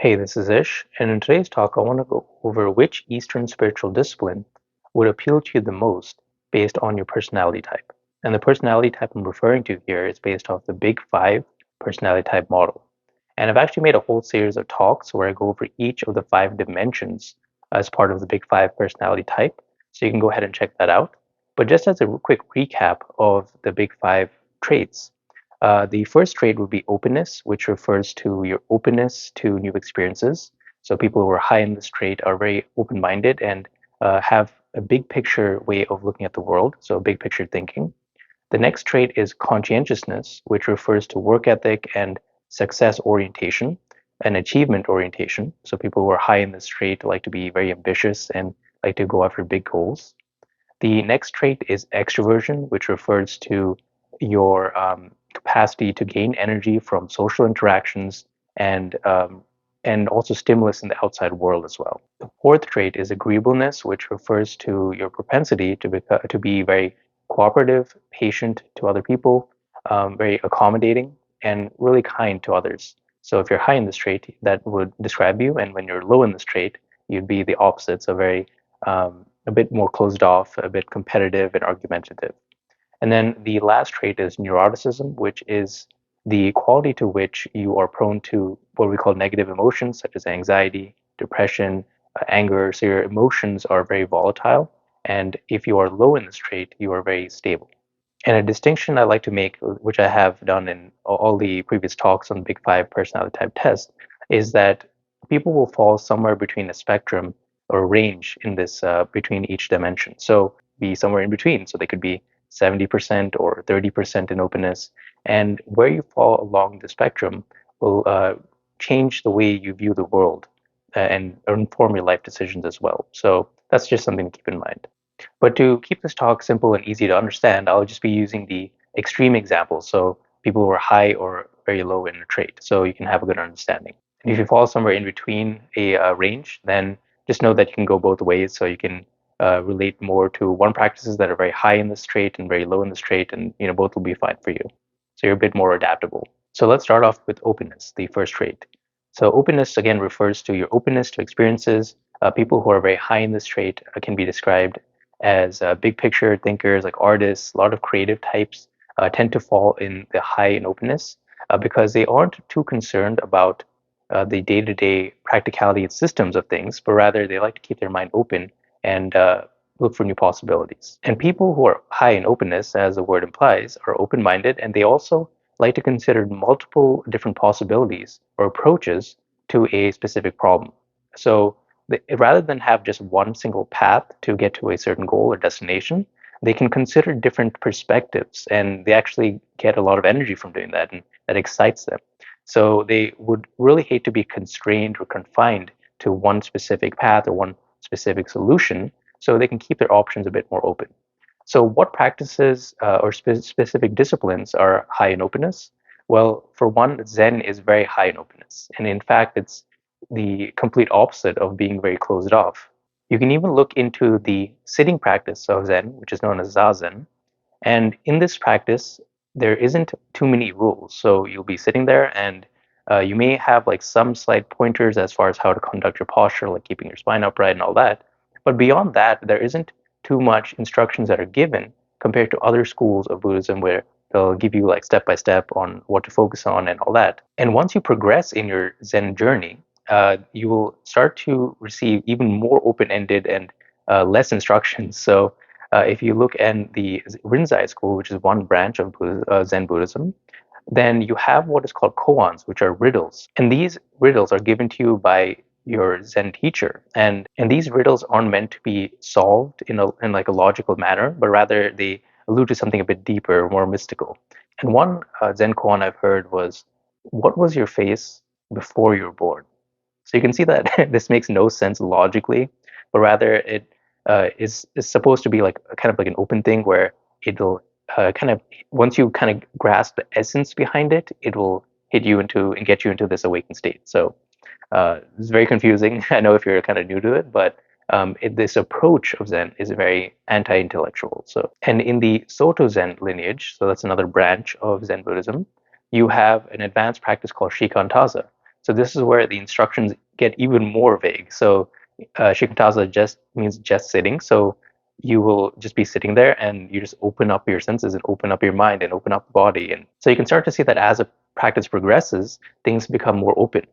Hey, this is Ish, and in today's talk, I want to go over which Eastern spiritual discipline would appeal to you the most based on your personality type. And the personality type I'm referring to here is based off the Big Five personality type model. And I've actually made a whole series of talks where I go over each of the five dimensions as part of the Big Five personality type. So you can go ahead and check that out. But just as a quick recap of the Big Five traits, the first trait would be openness, which refers to your openness to new experiences. So people who are high in this trait are very open-minded and have a big picture way of looking at the world, so big picture thinking. The next trait is conscientiousness, which refers to work ethic and success orientation and achievement orientation. So people who are high in this trait like to be very ambitious and like to go after big goals. The next trait is extroversion, which refers to your capacity to gain energy from social interactions and also stimulus in the outside world as well. The fourth trait is agreeableness, which refers to your propensity to be very cooperative, patient to other people, very accommodating, and really kind to others. So if you're high in this trait, that would describe you, and when you're low in this trait, you'd be the opposite, so very a bit more closed off, a bit competitive and argumentative. And then the last trait is neuroticism, which is the quality to which you are prone to what we call negative emotions, such as anxiety, depression, anger. So your emotions are very volatile. And if you are low in this trait, you are very stable. And a distinction I like to make, which I have done in all the previous talks on the Big Five personality type test, is that people will fall somewhere between a spectrum or range in this between each dimension. So be somewhere in between. So they could be 70% or 30% in openness. And where you fall along the spectrum will change the way you view the world and inform your life decisions as well. So that's just something to keep in mind. But to keep this talk simple and easy to understand, I'll just be using the extreme examples. So people who are high or very low in a trait, so you can have a good understanding. And if you fall somewhere in between a range, then just know that you can go both ways. So you can relate more to one practices that are very high in this trait and very low in this trait, and both will be fine for you. So you're a bit more adaptable. So let's start off with openness, the first trait. So openness again refers to your openness to experiences. People who are very high in this trait can be described as big picture thinkers, like artists. A lot of creative types tend to fall in the high in openness because they aren't too concerned about the day-to-day practicality and systems of things, but rather they like to keep their mind open and look for new possibilities. And people who are high in openness, as the word implies, are open-minded, and they also like to consider multiple different possibilities or approaches to a specific problem. So rather than have just one single path to get to a certain goal or destination, they can consider different perspectives, and they actually get a lot of energy from doing that, and that excites them. So they would really hate to be constrained or confined to one specific path or one specific solution, so they can keep their options a bit more open. So what practices or specific disciplines are high in openness? Well, for one, Zen is very high in openness. And in fact, it's the complete opposite of being very closed off. You can even look into the sitting practice of Zen, which is known as Zazen. And in this practice, there isn't too many rules. So you'll be sitting there and you may have like some slight pointers as far as how to conduct your posture, like keeping your spine upright and all that. But beyond that, there isn't too much instructions that are given compared to other schools of Buddhism where they'll give you like step by step on what to focus on and all that. And once you progress in your Zen journey, you will start to receive even more open-ended and less instructions. So if you look at the Rinzai school, which is one branch of Zen Buddhism, then you have what is called koans, which are riddles. And these riddles are given to you by your Zen teacher. And these riddles aren't meant to be solved in like a logical manner, but rather they allude to something a bit deeper, more mystical. And one Zen koan I've heard was, "What was your face before you were born?" So you can see that this makes no sense logically, but rather it is supposed to be like kind of like an open thing where it'll kind of once you kind of grasp the essence behind it, it will hit you into and get you into this awakened state. So it's very confusing. I know if you're kind of new to it, but this approach of Zen is very anti-intellectual. So, and in the Soto Zen lineage, so that's another branch of Zen Buddhism, you have an advanced practice called Shikantaza. So this is where the instructions get even more vague. So shikantaza just means just sitting. So you will just be sitting there and you just open up your senses and open up your mind and open up the body. And so you can start to see that as a practice progresses, things become more open.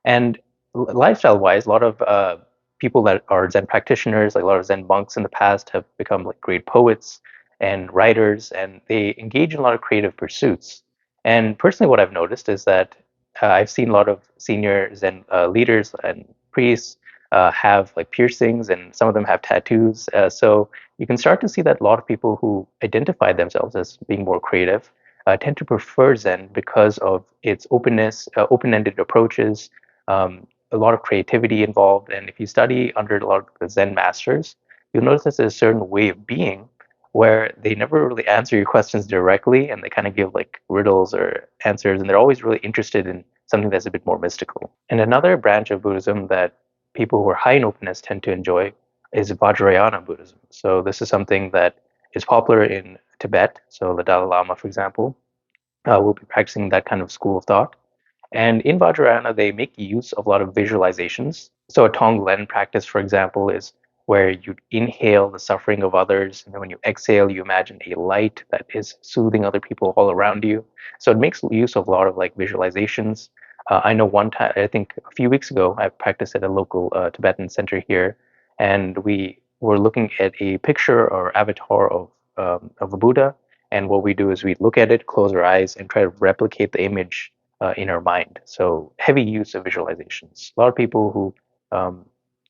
And lifestyle wise, a lot of people that are Zen practitioners, like a lot of Zen monks in the past, have become like great poets and writers, and they engage in a lot of creative pursuits. And personally, what I've noticed is that I've seen a lot of senior Zen leaders and priests have like piercings, and some of them have tattoos. So you can start to see that a lot of people who identify themselves as being more creative tend to prefer Zen because of its openness, open-ended approaches, a lot of creativity involved. And if you study under a lot of the Zen masters, you'll notice there's a certain way of being where they never really answer your questions directly, and they kind of give like riddles or answers, and they're always really interested in something that's a bit more mystical. And another branch of Buddhism that people who are high in openness tend to enjoy is Vajrayana Buddhism. So this is something that is popular in Tibet. So the Dalai Lama, for example, will be practicing that kind of school of thought. And in Vajrayana, they make use of a lot of visualizations. So a Tonglen practice, for example, is where you inhale the suffering of others, and then when you exhale, you imagine a light that is soothing other people all around you. So it makes use of a lot of like visualizations. I know one time, I think a few weeks ago, I practiced at a local Tibetan center here, and we were looking at a picture or avatar of a Buddha. And what we do is we look at it, close our eyes, and try to replicate the image in our mind. So heavy use of visualizations. A lot of people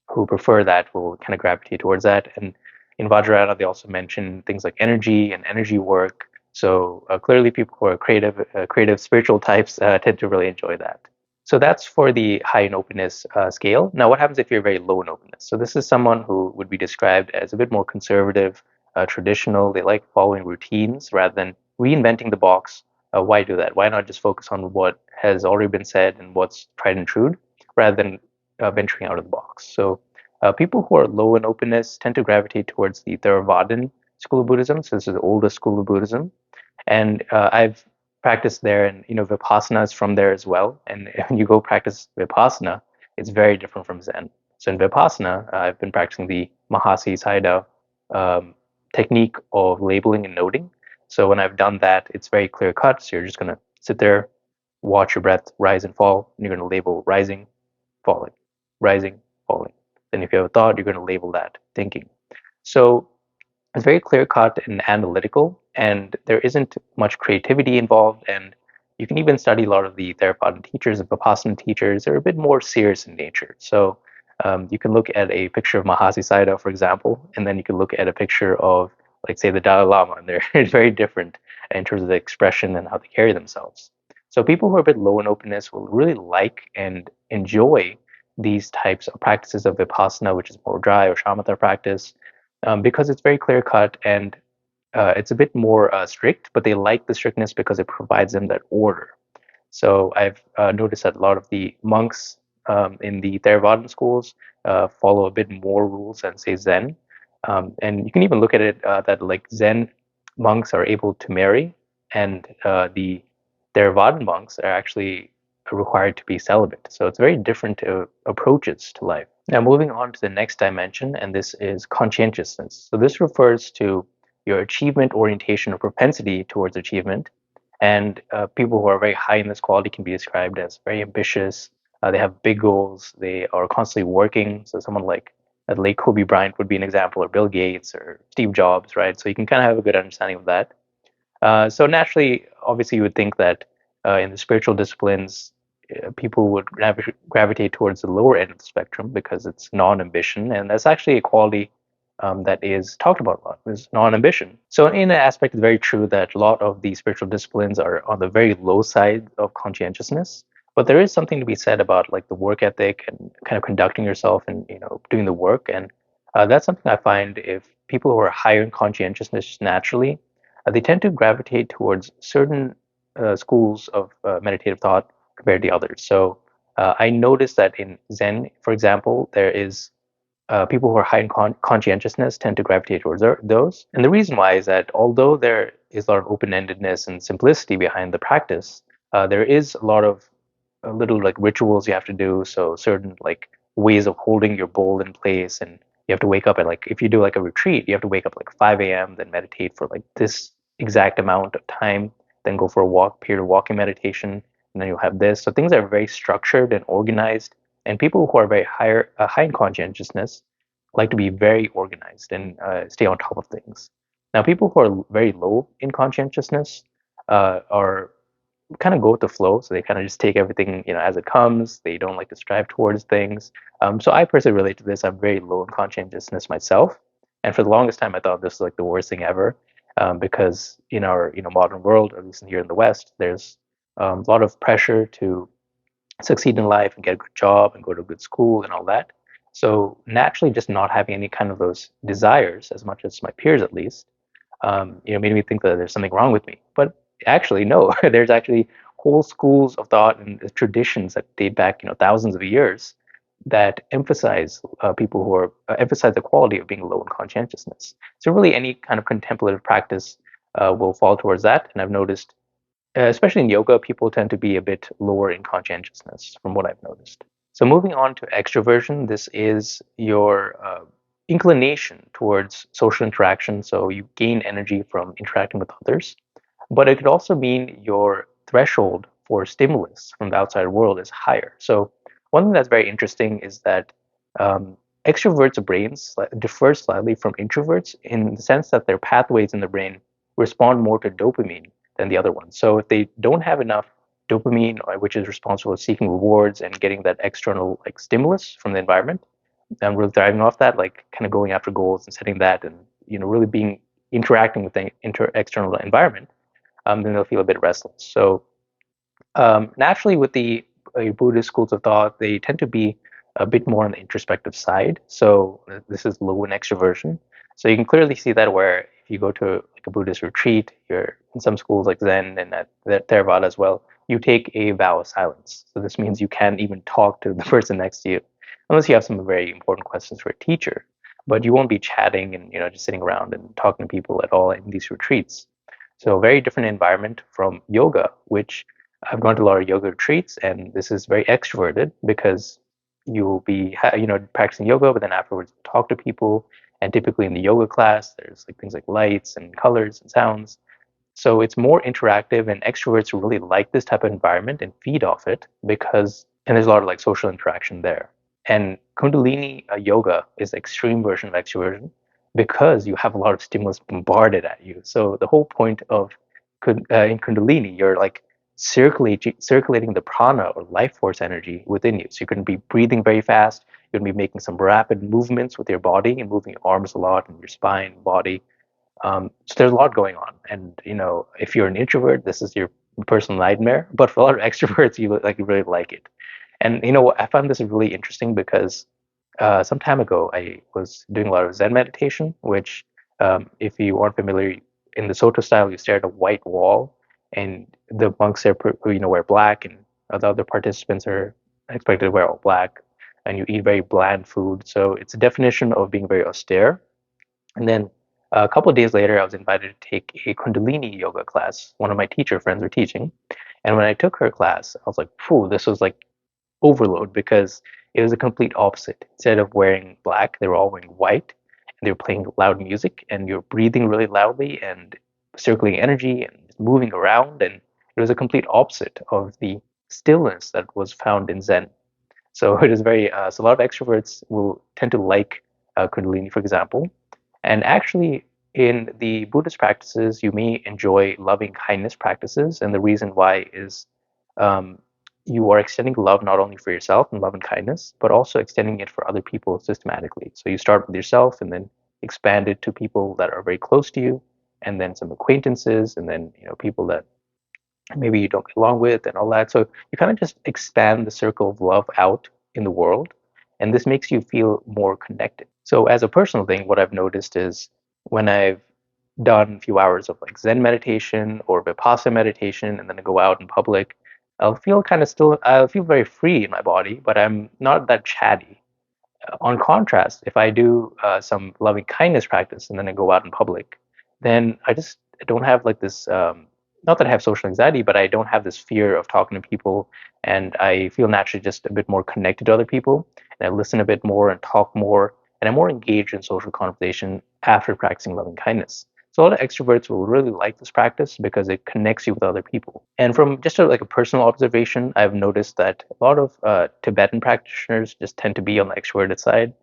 who prefer that will kind of gravitate towards that. And in Vajrayana, they also mention things like energy and energy work. So clearly, people who are creative spiritual types tend to really enjoy that. So that's for the high in openness scale. Now, what happens if you're very low in openness? So this is someone who would be described as a bit more conservative, traditional. They like following routines rather than reinventing the box. Why do that? Why not just focus on what has already been said and what's tried and true, rather than venturing out of the box? So people who are low in openness tend to gravitate towards the Theravadan school of Buddhism. So this is the oldest school of Buddhism, and I've practiced there, and Vipassana is from there as well. And when you go practice Vipassana, it's very different from Zen. So in Vipassana, I've been practicing the Mahasi Sayadaw technique of labeling and noting. So when I've done that, it's very clear cut. So you're just going to sit there, watch your breath rise and fall, and you're going to label rising, falling, rising, falling. Then if you have a thought, you're going to label that thinking. So it's very clear cut and analytical, and there isn't much creativity involved. And you can even study a lot of the Theravada teachers and Vipassana teachers. They're a bit more serious in nature. So you can look at a picture of Mahasi Sayadaw, for example, and then you can look at a picture of, like, say, the Dalai Lama, and they're very different in terms of the expression and how they carry themselves. So people who are a bit low in openness will really like and enjoy these types of practices of Vipassana, which is more dry, or shamatha practice, because it's very clear cut and it's a bit more strict, but they like the strictness because it provides them that order. So I've noticed that a lot of the monks in the Theravadan schools follow a bit more rules than, say, Zen. And you can even look at it that like Zen monks are able to marry, and the Theravadan monks are actually required to be celibate. So it's very different approaches to life. Now, moving on to the next dimension, and this is conscientiousness. So this refers to your achievement orientation or propensity towards achievement. And people who are very high in this quality can be described as very ambitious. They have big goals. They are constantly working. So someone like Kobe Bryant would be an example, or Bill Gates, or Steve Jobs, right? So you can kind of have a good understanding of that. So naturally, obviously, you would think that in the spiritual disciplines, people would gravitate towards the lower end of the spectrum because it's non-ambition, and that's actually a quality that is talked about a lot, is non-ambition. So in an aspect, it's very true that a lot of these spiritual disciplines are on the very low side of conscientiousness, but there is something to be said about like the work ethic and kind of conducting yourself and doing the work, and that's something I find if people who are higher in conscientiousness naturally, they tend to gravitate towards certain schools of meditative thought compared to others. So I noticed that in Zen, for example, there is people who are high in conscientiousness tend to gravitate towards those. And the reason why is that although there is a lot of open-endedness and simplicity behind the practice, there is a lot of little like rituals you have to do. So certain like ways of holding your bowl in place, and you have to wake up at like if you do like a retreat, you have to wake up like 5 a.m. then meditate for like this exact amount of time, then go for a walk period of walking meditation, and then you'll have this. So things are very structured and organized, and people who are very high in conscientiousness like to be very organized and stay on top of things. Now, people who are very low in conscientiousness are kind of go with the flow. So they kind of just take everything, as it comes. They don't like to strive towards things. So I personally relate to this. I'm very low in conscientiousness myself, and for the longest time, I thought this was like the worst thing ever, because in our modern world, at least here in the West, there's a lot of pressure to succeed in life and get a good job and go to a good school and all that. So naturally, just not having any kind of those desires, as much as my peers at least, made me think that there's something wrong with me. But actually, no. There's actually whole schools of thought and traditions that date back, thousands of years that emphasize people who are emphasize the quality of being low in conscientiousness. So really, any kind of contemplative practice will fall towards that. And I've noticed, especially in yoga, people tend to be a bit lower in conscientiousness, from what I've noticed. So moving on to extroversion, this is your inclination towards social interaction. So you gain energy from interacting with others, but it could also mean your threshold for stimulus from the outside world is higher. So one thing that's very interesting is that extroverts' brains differ slightly from introverts in the sense that their pathways in the brain respond more to dopamine than the other ones. So if they don't have enough dopamine, which is responsible for seeking rewards and getting that external like stimulus from the environment, and really thriving off that, like kind of going after goals and setting that, and really being interacting with the external environment, then they'll feel a bit restless. So naturally, with the Buddhist schools of thought, they tend to be a bit more on the introspective side. So this is low in extroversion. So you can clearly see that where if you go to like a Buddhist retreat, you're in some schools like Zen and at Theravada as well, you take a vow of silence. So this means you can't even talk to the person next to you, unless you have some very important questions for a teacher. But you won't be chatting and just sitting around and talking to people at all in these retreats. So very different environment from yoga, which I've gone to a lot of yoga retreats, and this is very extroverted because you'll be practicing yoga, but then afterwards talk to people. And typically in the yoga class, there's like things like lights and colors and sounds. So it's more interactive, and extroverts really like this type of environment and feed off it and there's a lot of like social interaction there. And Kundalini yoga is the extreme version of extroversion because you have a lot of stimulus bombarded at you. So the whole point of in Kundalini, you're like circulating the prana or life force energy within you. So you're going to be breathing very fast. You're going to be making some rapid movements with your body and moving your arms a lot and your spine, body. So there's a lot going on. And if you're an introvert, this is your personal nightmare. But for a lot of extroverts, you really like it. And I found this really interesting because some time ago I was doing a lot of Zen meditation, which, if you aren't familiar, in the Soto style, you stare at a white wall, and the monks there, wear black, and the other participants are expected to wear all black, and you eat very bland food. So it's a definition of being very austere. And then a couple of days later, I was invited to take a Kundalini yoga class. One of my teacher friends were teaching, and when I took her class, I was like, "Phew, this was like overload," because it was a complete opposite. Instead of wearing black, they were all wearing white, and they were playing loud music, and you're breathing really loudly and circulating energy and moving around, and it was a complete opposite of the stillness that was found in Zen. So it is very so a lot of extroverts will tend to like Kundalini, for example, and actually in the Buddhist practices, you may enjoy loving kindness practices, and the reason why is um, you are extending love not only for yourself and love and kindness, but also extending it for other people systematically. So you start with yourself and then expand it to people that are very close to you, and then some acquaintances, and then people that maybe you don't get along with and all that. So you kind of just expand the circle of love out in the world, and this makes you feel more connected. So as a personal thing, what I've noticed is when I've done a few hours of like Zen meditation or Vipassana meditation, and then I go out in public, I'll feel very free in my body, but I'm not that chatty. On contrast, if I do some loving kindness practice and then I go out in public, then I don't have like this not that I have social anxiety, but I don't have this fear of talking to people, and I feel naturally just a bit more connected to other people, and I listen a bit more and talk more, and I'm more engaged in social conversation after practicing loving kindness. So a lot of extroverts will really like this practice because it connects you with other people. And from just like a personal observation, I've noticed that a lot of Tibetan practitioners just tend to be on the extroverted side.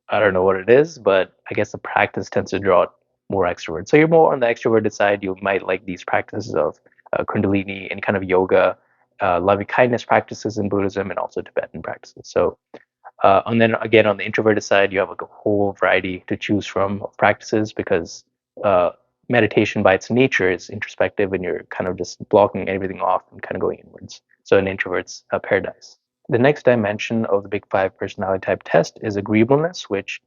I don't know what it is, but I guess the practice tends to draw more extroverts. So you're more on the extroverted side. You might like these practices of Kundalini, any kind of yoga, loving kindness practices in Buddhism, and also Tibetan practices. So and then again, on the introverted side, you have like a whole variety to choose from of practices because uh, meditation by its nature is introspective and you're kind of just blocking everything off and kind of going inwards. So an introvert's paradise. The next dimension of the Big Five personality type test is agreeableness, which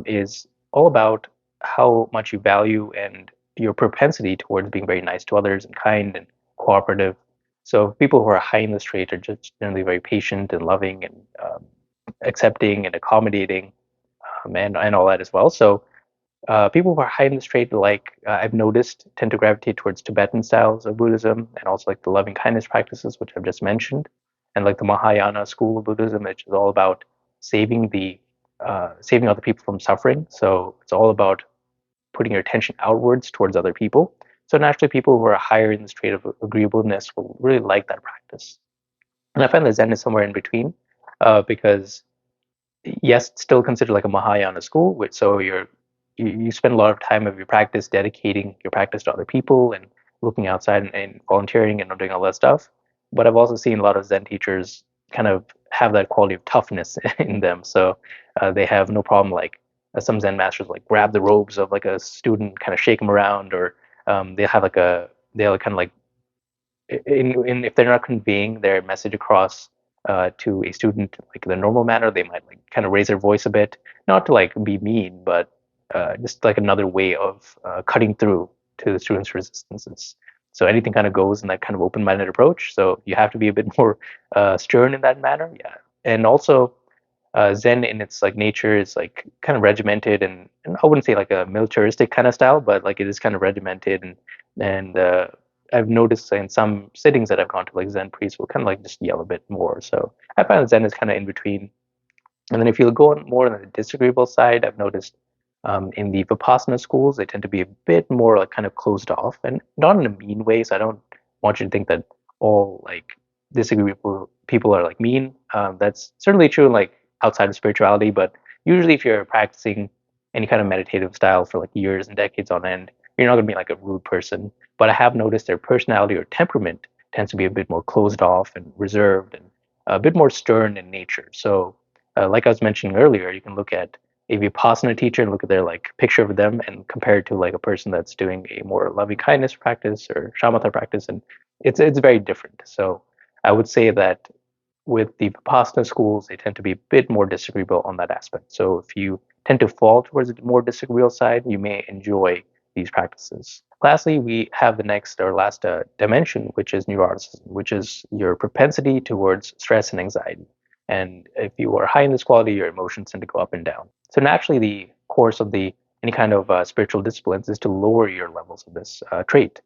is all about how much you value and your propensity towards being very nice to others and kind and cooperative. So people who are high in this trait are just generally very patient and loving and accepting and accommodating and all that as well. So people who are high in this trait, like I've noticed, tend to gravitate towards Tibetan styles of Buddhism and also like the loving kindness practices, which I've just mentioned, and like the Mahayana school of Buddhism, which is all about saving other people from suffering. So it's all about putting your attention outwards towards other people. So naturally, people who are higher in this trait of agreeableness will really like that practice. And I find that Zen is somewhere in between, because yes, it's still considered like a Mahayana school, which so you spend a lot of time of your practice dedicating your practice to other people and looking outside and volunteering and doing all that stuff. But I've also seen a lot of Zen teachers kind of have that quality of toughness in them. So they have no problem like some Zen masters like grab the robes of like a student, kind of shake them around, or they have like they'll kind of like in if they're not conveying their message across to a student like the normal manner, they might like kind of raise their voice a bit, not to like be mean, but just like another way of cutting through to the students' resistances. So anything kind of goes in that kind of open-minded approach. So you have to be a bit more stern in that manner, yeah. And also, Zen in its like nature is like kind of regimented and I wouldn't say like a militaristic kind of style, but like it is kind of regimented and I've noticed in some sittings that I've gone to like Zen priests will kind of like just yell a bit more. So I find Zen is kind of in between. And then if you go on more on the disagreeable side, I've noticed in the Vipassana schools, they tend to be a bit more like kind of closed off and not in a mean way. So I don't want you to think that all like disagreeable people are like mean. That's certainly true like outside of spirituality, but usually if you're practicing any kind of meditative style for like years and decades on end, you're not going to be like a rude person. But I have noticed their personality or temperament tends to be a bit more closed off and reserved and a bit more stern in nature. So like I was mentioning earlier, you can look at a Vipassana teacher and look at their like picture of them and compare it to like a person that's doing a more loving kindness practice or shamatha practice, and it's very different. So I would say that with the Vipassana schools, they tend to be a bit more disagreeable on that aspect. So if you tend to fall towards the more disagreeable side, you may enjoy these practices. Lastly, we have the next or last dimension, which is neuroticism, which is your propensity towards stress and anxiety. And if you are high in this quality, your emotions tend to go up and down. So naturally, the course of the any kind of spiritual disciplines is to lower your levels of this trait.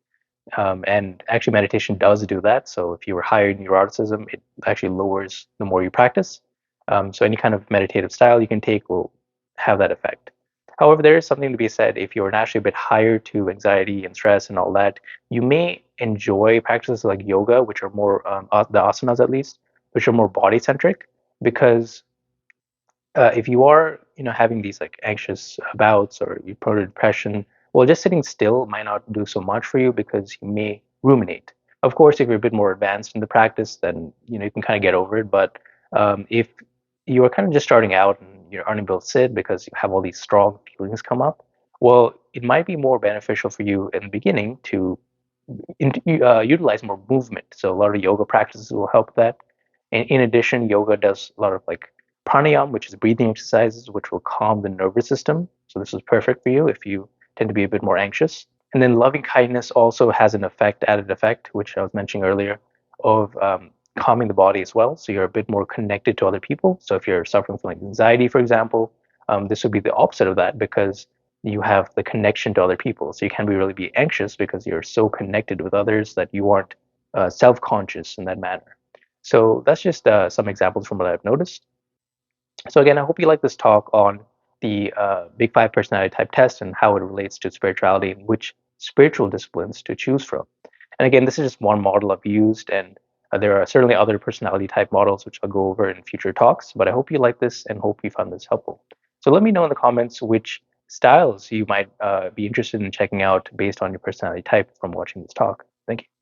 And actually, meditation does do that. So if you are higher in neuroticism, it actually lowers the more you practice. So any kind of meditative style you can take will have that effect. However, there is something to be said if you're naturally a bit higher to anxiety and stress and all that, you may enjoy practices like yoga, which are more, the asanas at least, which are more body centric, because if you are having these like anxious bouts or you're prone to depression, well, just sitting still might not do so much for you because you may ruminate. Of course, if you're a bit more advanced in the practice, then you can kind of get over it. But if you are kind of just starting out and you're unable to sit because you have all these strong feelings come up, well, it might be more beneficial for you in the beginning to utilize more movement. So a lot of yoga practices will help that. And in addition, yoga does a lot of like pranayama, which is breathing exercises, which will calm the nervous system. So this is perfect for you if you tend to be a bit more anxious. And then loving kindness also has an added effect, which I was mentioning earlier, of calming the body as well. So you're a bit more connected to other people. So if you're suffering from like anxiety, for example, this would be the opposite of that because you have the connection to other people. So you can really be anxious because you're so connected with others that you aren't self-conscious in that manner. So that's just some examples from what I've noticed. So again, I hope you like this talk on the Big Five personality type test and how it relates to spirituality and which spiritual disciplines to choose from. And again, this is just one model I've used, and there are certainly other personality type models which I'll go over in future talks. But I hope you like this and hope you found this helpful. So let me know in the comments which styles you might be interested in checking out based on your personality type from watching this talk. Thank you.